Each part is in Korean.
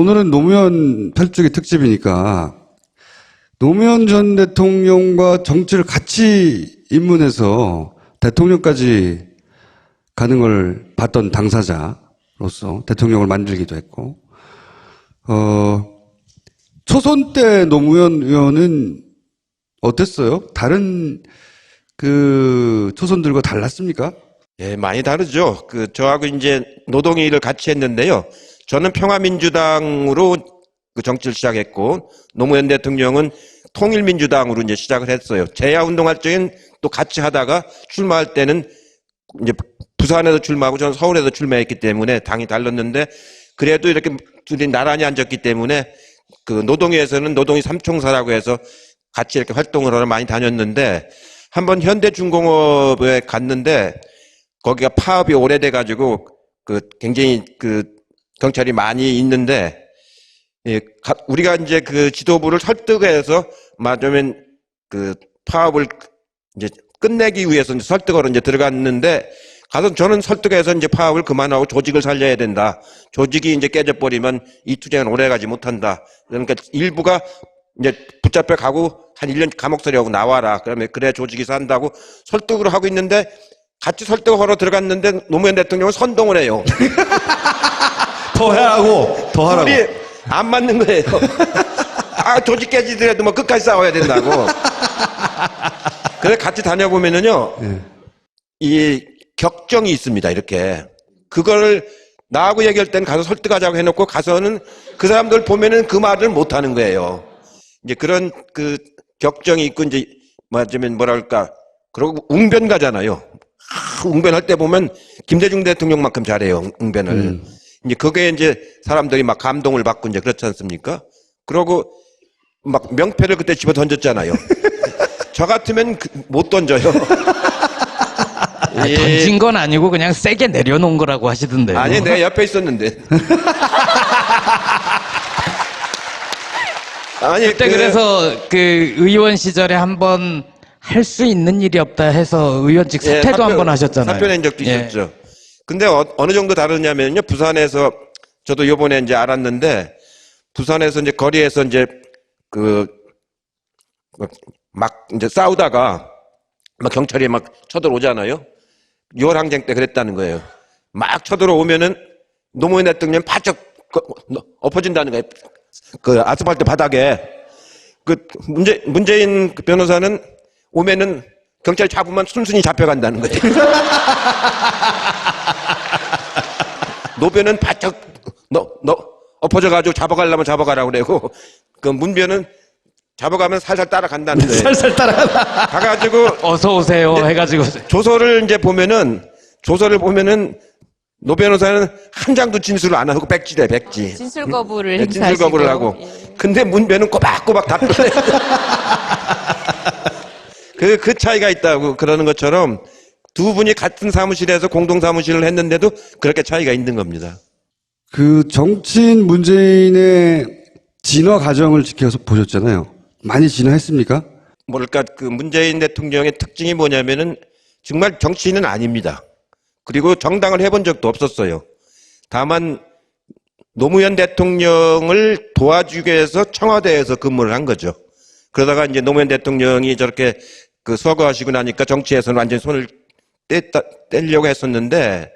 오늘은 노무현 8주기 특집이니까 노무현 전 대통령과 정치를 같이 입문해서 대통령까지 가는 걸 봤던 당사자로서 대통령을 만들기도 했고, 초선 때 노무현 의원은 어땠어요? 다른 초선들과 달랐습니까? 예, 많이 다르죠. 저하고 이제 노동일을 같이 했는데요. 저는 평화민주당으로 정치를 시작했고, 노무현 대통령은 통일민주당으로 이제 시작을 했어요. 제야 운동할 적엔 또 같이 하다가 출마할 때는 이제 부산에서 출마하고 저는 서울에서 출마했기 때문에 당이 달랐는데, 그래도 이렇게 둘이 나란히 앉았기 때문에 노동위에서는 노동위 삼총사라고 해서 같이 이렇게 활동을 하러 많이 다녔는데, 한번 현대중공업에 갔는데 거기가 파업이 오래돼 가지고 굉장히 경찰이 많이 있는데, 예, 우리가 이제 지도부를 설득해서 맞으면 파업을 이제 끝내기 위해서 이제 설득으로 이제 들어갔는데, 가서 저는 설득해서 이제 파업을 그만하고 조직을 살려야 된다. 조직이 이제 깨져버리면 이 투쟁은 오래가지 못한다. 그러니까 일부가 이제 붙잡혀 가고 한 1년 감옥살이하고 나와라. 그러면 그래 조직이 산다고 설득을 하고 있는데, 같이 설득하러 들어갔는데 노무현 대통령은 선동을 해요. 더 하라고. 둘이 안 맞는 거예요. 조직 깨지더라도 뭐 끝까지 싸워야 된다고. 그래서 같이 다녀보면은요, 네. 이 격정이 있습니다. 이렇게. 그거를 나하고 얘기할 때는 가서 설득하자고 해놓고 가서는 그 사람들 보면은 그 말을 못 하는 거예요. 이제 그런 격정이 있고, 이제 맞으면 뭐랄까, 그러고 웅변가잖아요. 웅변할 때 보면 김대중 대통령만큼 잘해요, 웅변을. 이제 그게 이제 사람들이 막 감동을 받고 이제 그렇지 않습니까? 그러고 막 명패를 그때 집어 던졌잖아요. 저 같으면 못 던져요. 아니, 던진 건 아니고 그냥 세게 내려놓은 거라고 하시던데요. 아니, 내가 옆에 있었는데. 아니, 그때 그래서 의원 시절에 한번 할 수 있는 일이 없다 해서 의원직 사퇴도 한번 하셨잖아요. 사퇴낸 적도 있었죠. 근데 어느 정도 다르냐면요. 부산에서 저도 요번에 이제 알았는데, 부산에서 이제 거리에서 이제 막 이제 싸우다가 막 경찰이 막 쳐들어오잖아요. 6월 항쟁 때 그랬다는 거예요. 막 쳐들어오면은 노무현 대통령 바짝 엎어진다는 거예요. 아스팔트 바닥에. 문재인 변호사는 오면은 경찰이 잡으면 순순히 잡혀간다는 거예요. 노변은 바짝 엎어져가지고 잡아가려면 잡아가라고 그러고, 문변은 잡아가면 살살 따라간다는 거예요. 살살 따라가다. 가가지고 어서 오세요 해가지고 조서를 보면은 노 변호사는 한 장도 진술을 안 하고 백지래, 백지. 진술 거부를 네, 진술 거부를 하고. 예. 근데 문변은 꼬박꼬박 답변해. 그 차이가 있다고 그러는 것처럼 두 분이 같은 사무실에서 공동 사무실을 했는데도 그렇게 차이가 있는 겁니다. 정치인 문재인의 진화 과정을 지켜서 보셨잖아요. 많이 진화했습니까? 뭐랄까, 문재인 대통령의 특징이 뭐냐면은 정말 정치인은 아닙니다. 그리고 정당을 해본 적도 없었어요. 다만 노무현 대통령을 도와주기 위해서 청와대에서 근무를 한 거죠. 그러다가 이제 노무현 대통령이 저렇게 서거하시고 나니까 정치에서는 완전히 손을 떼려고 했었는데,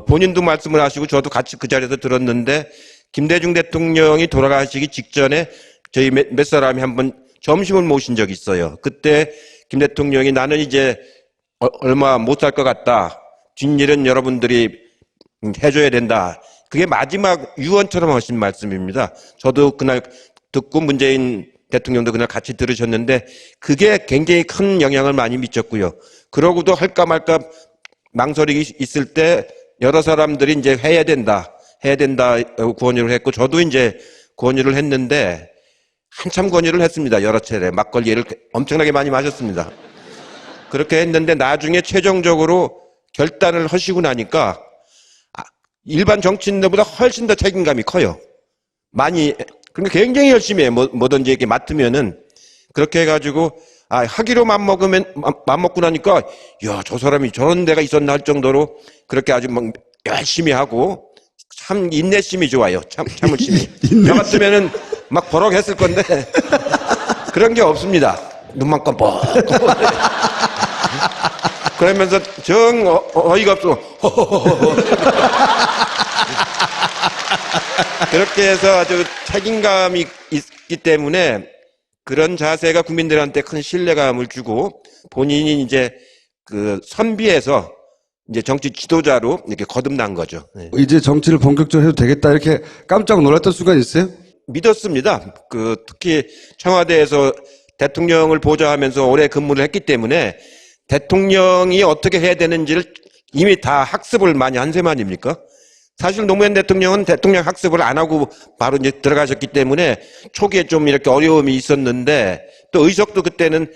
본인도 말씀을 하시고 저도 같이 그 자리에서 들었는데, 김대중 대통령이 돌아가시기 직전에 저희 몇 사람이 한번 점심을 모신 적이 있어요. 그때 김 대통령이 나는 이제 얼마 못 살 것 같다. 뒷일은 여러분들이 해줘야 된다. 그게 마지막 유언처럼 하신 말씀입니다. 저도 그날 듣고 문재인 대통령도 그날 같이 들으셨는데, 그게 굉장히 큰 영향을 많이 미쳤고요. 그러고도 할까 말까 망설이기 있을 때 여러 사람들이 이제 해야 된다 권유를 했고, 저도 이제 권유를 했는데 한참 권유를 했습니다. 여러 차례 막걸리를 엄청나게 많이 마셨습니다. 그렇게 했는데 나중에 최종적으로 결단을 하시고 나니까 일반 정치인들보다 훨씬 더 책임감이 커요. 그러니까 굉장히 열심히 해. 뭐든지 이렇게 맡으면은. 그렇게 해가지고 하기로 맘먹고 나니까 야, 저 사람이 저런 데가 있었나 할 정도로 그렇게 아주 막 열심히 하고 참 인내심이 좋아요. 참을심이. 저 같으면은 막 버럭했을 건데 그런 게 없습니다. 눈만 껌뻑. 그러면서 정 어이가 없어. 그렇게 해서 아주 책임감이 있기 때문에 그런 자세가 국민들한테 큰 신뢰감을 주고 본인이 이제 그 선비에서 이제 정치 지도자로 이렇게 거듭난 거죠. 네. 이제 정치를 본격적으로 해도 되겠다 이렇게 깜짝 놀랐던 순간 있어요? 믿었습니다. 그 특히 청와대에서 대통령을 보좌하면서 오래 근무를 했기 때문에 대통령이 어떻게 해야 되는지를 이미 다 학습을 많이 한 셈 아닙니까? 사실 노무현 대통령은 대통령 학습을 안 하고 바로 이제 들어가셨기 때문에 초기에 좀 이렇게 어려움이 있었는데 또 의석도 그때는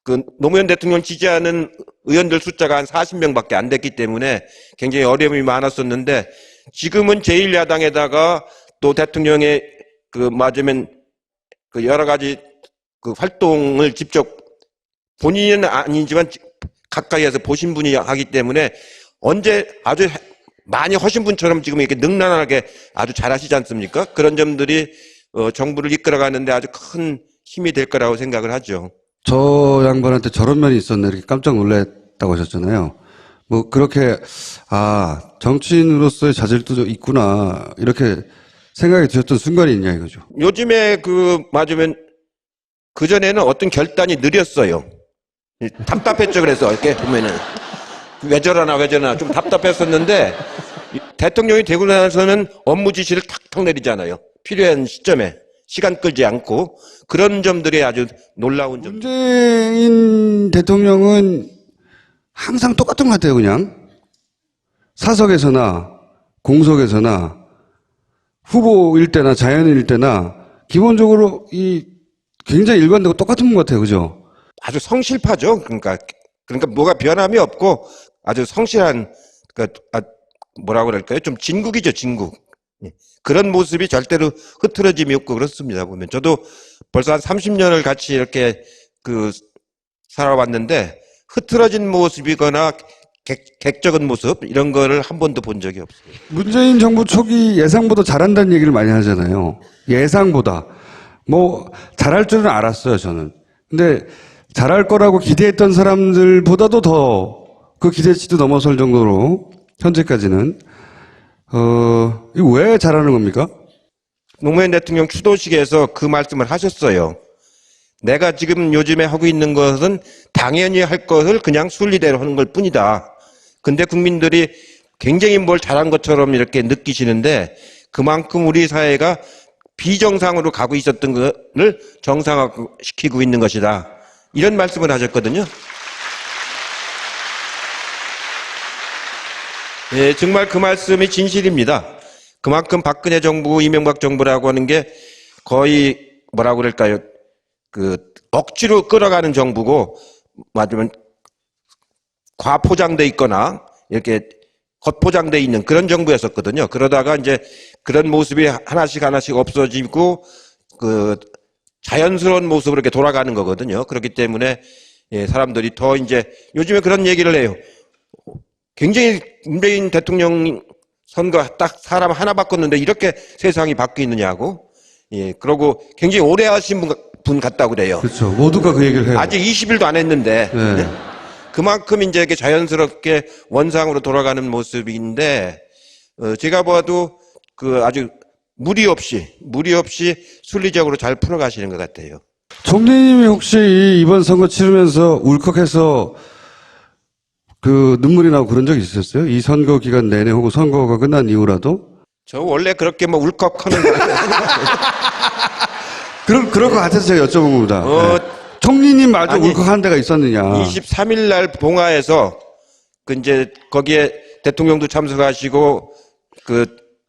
그 노무현 대통령 지지하는 의원들 숫자가 한 40명밖에 안 됐기 때문에 굉장히 어려움이 많았었는데 지금은 제1야당에다가 또 대통령의 그 맞으면 그 여러 가지 그 활동을 직접 본인은 아니지만 가까이에서 보신 분이 하기 때문에 언제 아주 많이 하신 분처럼 지금 이렇게 능란하게 아주 잘하시지 않습니까? 그런 점들이 정부를 이끌어가는데 아주 큰 힘이 될 거라고 생각을 하죠. 저 양반한테 저런 면이 있었네 이렇게 깜짝 놀랐다고 하셨잖아요. 뭐 그렇게 정치인으로서의 자질도 있구나 이렇게 생각이 드셨던 순간이 있냐 이거죠. 요즘에 그 맞으면 그전에는 어떤 결단이 느렸어요. 답답했죠. 그래서 이렇게 보면은 왜 저러나 좀 답답했었는데 대통령이 되고 나서는 업무 지시를 탁탁 내리잖아요. 필요한 시점에 시간 끌지 않고 그런 점들이 아주 놀라운 점. 문재인 대통령은 항상 똑같은 것 같아요. 그냥 사석에서나 공석에서나 후보일 때나 자연인일 때나 기본적으로 이 굉장히 일관되고 똑같은 것 같아요. 그죠? 아주 성실파죠. 그러니까 뭐가 변함이 없고 아주 성실한 뭐라고 그럴까요? 좀 진국이죠, 진국. 그런 모습이 절대로 흐트러짐이 없고 그렇습니다. 보면 저도 벌써 한 30년을 같이 이렇게 살아왔는데 흐트러진 모습이거나 객적인 모습 이런 거를 한 번도 본 적이 없어요. 문재인 정부 초기 예상보다 잘한다는 얘기를 많이 하잖아요. 예상보다. 뭐 잘할 줄은 알았어요, 저는. 근데 잘할 거라고 기대했던 사람들보다도 더 그 기대치도 넘어설 정도로 현재까지는 이거 왜 잘하는 겁니까? 노무현 대통령 추도식에서 그 말씀을 하셨어요. 내가 지금 요즘에 하고 있는 것은 당연히 할 것을 그냥 순리대로 하는 걸 뿐이다. 근데 국민들이 굉장히 뭘 잘한 것처럼 이렇게 느끼시는데 그만큼 우리 사회가 비정상으로 가고 있었던 것을 정상화시키고 있는 것이다. 이런 말씀을 하셨거든요. 예, 정말 그 말씀이 진실입니다. 그만큼 박근혜 정부, 이명박 정부라고 하는 게 거의 뭐라고 그럴까요? 억지로 끌어가는 정부고, 맞으면 과포장돼 있거나, 이렇게 겉포장돼 있는 그런 정부였었거든요. 그러다가 이제 그런 모습이 하나씩 없어지고, 자연스러운 모습으로 이렇게 돌아가는 거거든요. 그렇기 때문에, 예, 사람들이 더 이제, 요즘에 그런 얘기를 해요. 굉장히 문재인 대통령 선거 딱 사람 하나 바꿨는데 이렇게 세상이 바뀌느냐고. 예, 그러고 굉장히 오래 하신 분 같다고 그래요. 그렇죠. 모두가 그 얘기를 해요. 아직 20일도 안 했는데. 네. 네? 그만큼 이제 이렇게 자연스럽게 원상으로 돌아가는 모습인데, 제가 봐도 아주 무리 없이 순리적으로 잘 풀어가시는 것 같아요. 총리님이 혹시 이번 선거 치르면서 울컥해서 눈물이 나고 그런 적 있으셨어요? 이 선거 기간 내내 혹은 선거가 끝난 이후라도? 저 원래 그렇게 뭐 울컥하는 거 그럴 것 같아서 제가 여쭤본 겁니다. 네. 총리님 마저 울컥한 데가 있었느냐? 23일 날 봉화에서 이제 거기에 대통령도 참석하시고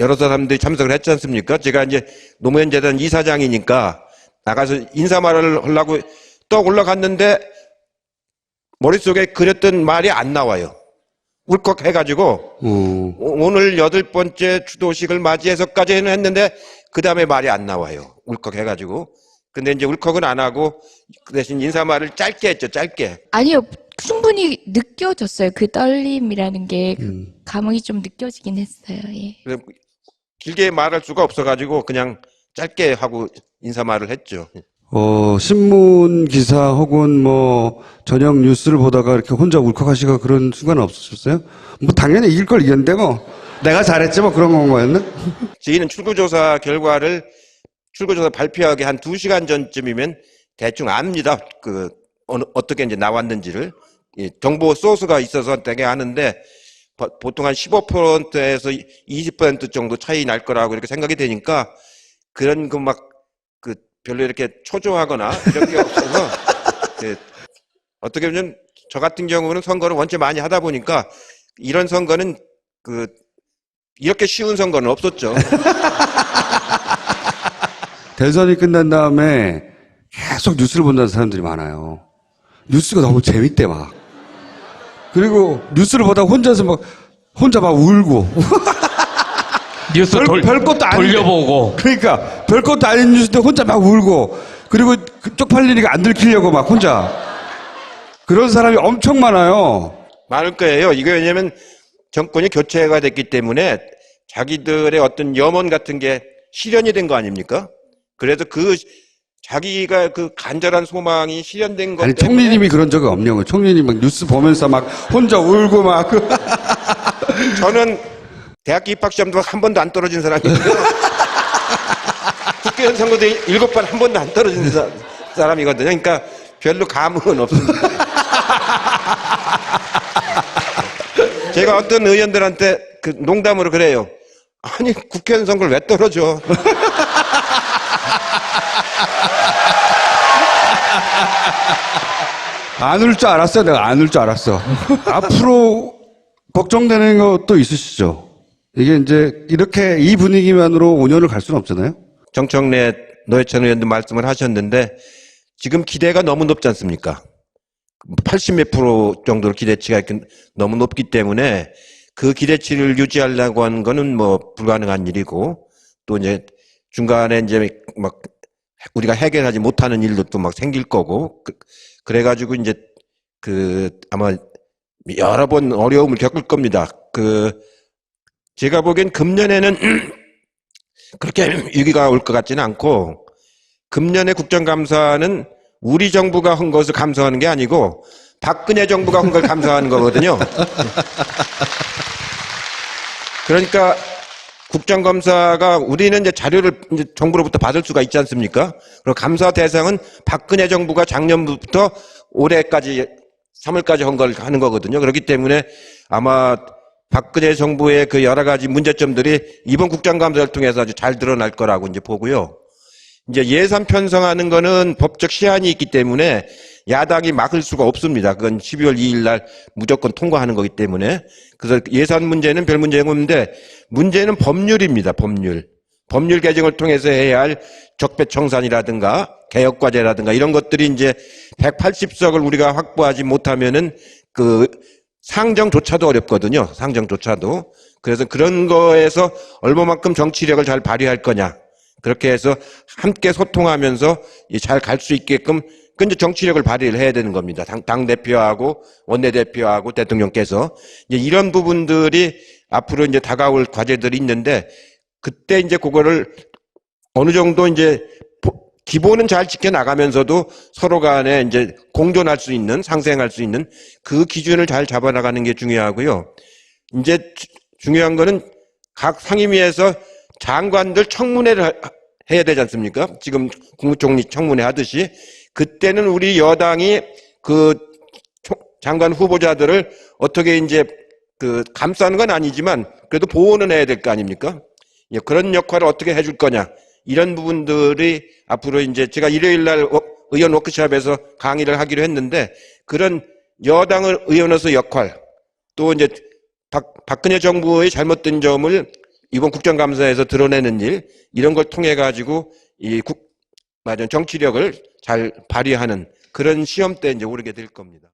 여러 사람들이 참석을 했지 않습니까? 제가 이제 노무현 재단 이사장이니까 나가서 인사말을 하려고 또 올라갔는데 머릿속에 그렸던 말이 안 나와요. 울컥해가지고 오늘 8번째 추도식을 맞이해서까지는 했는데 그 다음에 말이 안 나와요. 울컥해가지고. 근데 이제 울컥은 안 하고 그 대신 인사말을 짧게 했죠. 짧게. 아니요, 충분히 느껴졌어요. 그 떨림이라는 게 감흥이 좀 느껴지긴 했어요. 예. 길게 말할 수가 없어가지고 그냥 짧게 하고 인사말을 했죠. 신문 기사 혹은 뭐 저녁 뉴스를 보다가 이렇게 혼자 울컥하시고 그런 순간은 없으셨어요? 뭐 당연히 이길 걸 이겼는데 뭐 내가 잘했지 뭐 그런 건가였나? 저희는 출구조사 결과를 출구조사 발표하기 한 2시간 전쯤이면 대충 압니다. 어떻게 이제 나왔는지를. 정보 소스가 있어서 되게 하는데 보통 한 15%에서 20% 정도 차이 날 거라고 이렇게 생각이 되니까 그런 별로 이렇게 초조하거나 이런 게 없어서 어떻게 보면 저 같은 경우는 선거를 원체 많이 하다 보니까 이런 선거는 이렇게 쉬운 선거는 없었죠. 대선이 끝난 다음에 계속 뉴스를 본다는 사람들이 많아요. 뉴스가 너무 재밌대 막. 그리고 뉴스를 보다 혼자 막 울고. 뉴스 별 것도 아닌데. 돌려보고. 그러니까 별 것도 아닌 뉴스인데 혼자 막 울고. 그리고 쪽팔리니까 안 들키려고 막 혼자. 그런 사람이 엄청 많아요. 많을 거예요. 이게 왜냐면 정권이 교체가 됐기 때문에 자기들의 어떤 염원 같은 게 실현이 된 거 아닙니까? 그래서 자기가 간절한 소망이 실현된 것 아니, 때문에 총리님이 그런 적이 없냐고. 뭐 총리님 막 뉴스 보면서 막 혼자 울고 막. 저는 대학교 입학 시험도 한 번도 안 떨어진 사람이고요. 국회의원 선거도 7번 한 번도 안 떨어진 사람이거든요. 그러니까 별로 감흥은 없습니다. 제가 어떤 의원들한테 농담으로 그래요. 아니, 국회의원 선거를 왜 떨어져? 안 울 줄 알았어요. 내가 안 울 줄 알았어. 앞으로 걱정되는 것도 있으시죠? 이게 이제 이렇게 이 분위기만으로 5년을 갈 수는 없잖아요? 정청래 노회찬 의원도 말씀을 하셨는데 지금 기대가 너무 높지 않습니까? 80몇 프로 정도로 기대치가 너무 높기 때문에 그 기대치를 유지하려고 하는 거는 뭐 불가능한 일이고 또 이제 중간에 이제 막 우리가 해결하지 못하는 일도 또 막 생길 거고 그래가지고 이제 아마 여러 번 어려움을 겪을 겁니다. 제가 보기엔 금년에는 그렇게 위기가 올 것 같지는 않고 금년에 국정감사는 우리 정부가 한 것을 감사하는 게 아니고 박근혜 정부가 한 걸 감사하는 거거든요. 그러니까 국정감사가 우리는 이제 자료를 이제 정부로부터 받을 수가 있지 않습니까? 그리고 감사 대상은 박근혜 정부가 작년부터 올해까지 3월까지 한 걸 하는 거거든요. 그렇기 때문에 아마 박근혜 정부의 그 여러 가지 문제점들이 이번 국정감사를 통해서 아주 잘 드러날 거라고 이제 보고요. 이제 예산 편성하는 거는 법적 시한이 있기 때문에 야당이 막을 수가 없습니다. 그건 12월 2일 날 무조건 통과하는 거기 때문에. 그래서 예산 문제는 별 문제가 없는데 문제는 법률입니다. 법률 개정을 통해서 해야 할 적폐청산이라든가 개혁과제라든가 이런 것들이 이제 180석을 우리가 확보하지 못하면은 상정조차도 어렵거든요. 상정조차도. 그래서 그런 거에서 얼마만큼 정치력을 잘 발휘할 거냐. 그렇게 해서 함께 소통하면서 잘 갈 수 있게끔 이제 정치력을 발휘를 해야 되는 겁니다. 당대표하고 원내대표하고 대통령께서. 이제 이런 부분들이 앞으로 이제 다가올 과제들이 있는데 그때 이제 그거를 어느 정도 이제 기본은 잘 지켜나가면서도 서로 간에 이제 공존할 수 있는, 상생할 수 있는 그 기준을 잘 잡아나가는 게 중요하고요. 이제 중요한 거는 각 상임위에서 장관들 청문회를 해야 되지 않습니까? 지금 국무총리 청문회 하듯이 그때는 우리 여당이 장관 후보자들을 어떻게 이제 감싸는 건 아니지만 그래도 보호는 해야 될 거 아닙니까? 그런 역할을 어떻게 해줄 거냐. 이런 부분들이 앞으로 이제 제가 일요일 날 의원 워크숍에서 강의를 하기로 했는데 그런 여당을 의원으로서 역할 또 이제 박근혜 정부의 잘못된 점을 이번 국정감사에서 드러내는 일 이런 걸 통해 가지고 정치력을 잘 발휘하는 그런 시험 때 이제 오르게 될 겁니다.